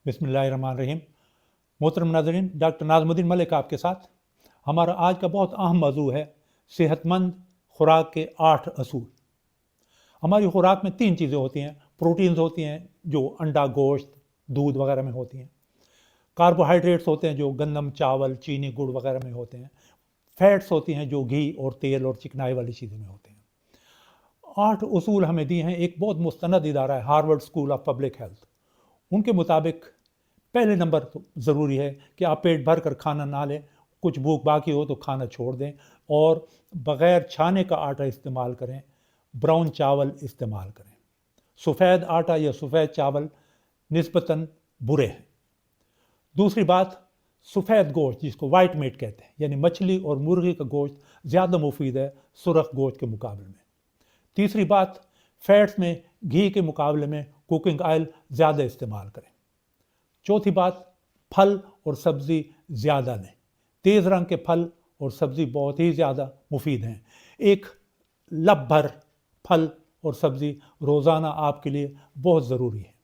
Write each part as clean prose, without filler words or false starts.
बिस्मिल्लाहिर्रहमानिर्रहीम। मोहतरम नाज़रीन, डॉक्टर नाज़मुद्दीन मलिक आपके साथ। हमारा आज का बहुत अहम मौजू है सेहतमंद खुराक के 8 असूल। हमारी खुराक में 3 चीज़ें होती हैं। प्रोटीन्स होती हैं जो अंडा, गोश्त, दूध वगैरह में होती हैं। कार्बोहाइड्रेट्स होते हैं जो गंदम, चावल, चीनी, गुड़ वगैरह में होते हैं। फैट्स होती हैं जो घी और तेल और चिकनाई वाली चीज़ों में होते हैं। 8 उसूल हमें दिए हैं। एक बहुत मुस्तनद इदारा है Harvard school of public health. उनके मुताबिक पहले नंबर तो ज़रूरी है कि आप पेट भर कर खाना ना लें, कुछ भूख बाकी हो तो खाना छोड़ दें और बग़ैर छाने का आटा इस्तेमाल करें, ब्राउन चावल इस्तेमाल करें। सफ़ेद आटा या सफ़ेद चावल निस्बतन बुरे हैं। दूसरी बात, सफ़ेद गोश्त जिसको वाइट मीट कहते हैं, यानी मछली और मुर्गी का गोश्त ज़्यादा मुफीद है सुरख गोश्त के मुकाबले में। तीसरी बात, फैट्स में घी के मुकाबले में कुकिंग ऑयल ज़्यादा इस्तेमाल करें। चौथी बात, फल और सब्ज़ी ज़्यादा लें। तेज़ रंग के फल और सब्ज़ी बहुत ही ज़्यादा मुफीद हैं। एक लब भर फल और सब्ज़ी रोज़ाना आपके लिए बहुत ज़रूरी है।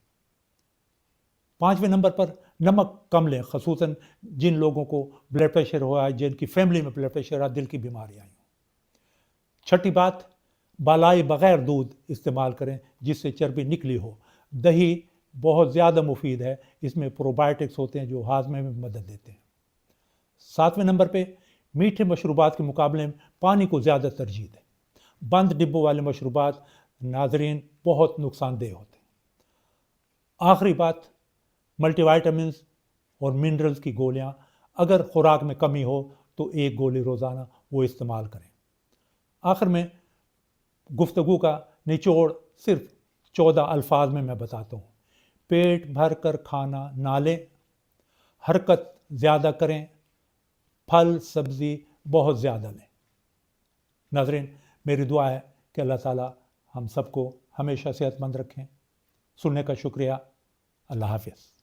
5वें नंबर पर नमक कम लें, ख़ुसूसन जिन लोगों को ब्लड प्रेशर हुआ है, जिनकी फैमिली में ब्लड प्रेशर है, दिल की बीमारियाँ हैं। छठी बात, बालाई बग़ैर दूध इस्तेमाल करें जिससे चर्बी निकली हो। दही बहुत ज़्यादा मुफीद है, इसमें प्रोबायोटिक्स होते हैं जो हाजमे में मदद देते हैं। 7वें नंबर पे मीठे मशरूबात के मुकाबले में पानी को ज़्यादा तरजीह दें। बंद डिब्बों वाले मशरूबात नाज़रीन बहुत नुकसानदेह होते हैं। आखिरी बात, मल्टीवाइटामिन्स और मिनरल्स की गोलियाँ अगर खुराक में कमी हो तो 1 गोली रोज़ाना वो इस्तेमाल करें। आखिर में गुफ्तगू का निचोड़ सिर्फ 14 अल्फाज में मैं बताता हूँ। पेट भर कर खाना ना लें, हरकत ज़्यादा करें, फल सब्ज़ी बहुत ज़्यादा लें। नाज़रीन, मेरी दुआ है कि अल्लाह ताला हम सबको हमेशा सेहतमंद रखें। सुनने का शुक्रिया। अल्लाह हाफ़िज़।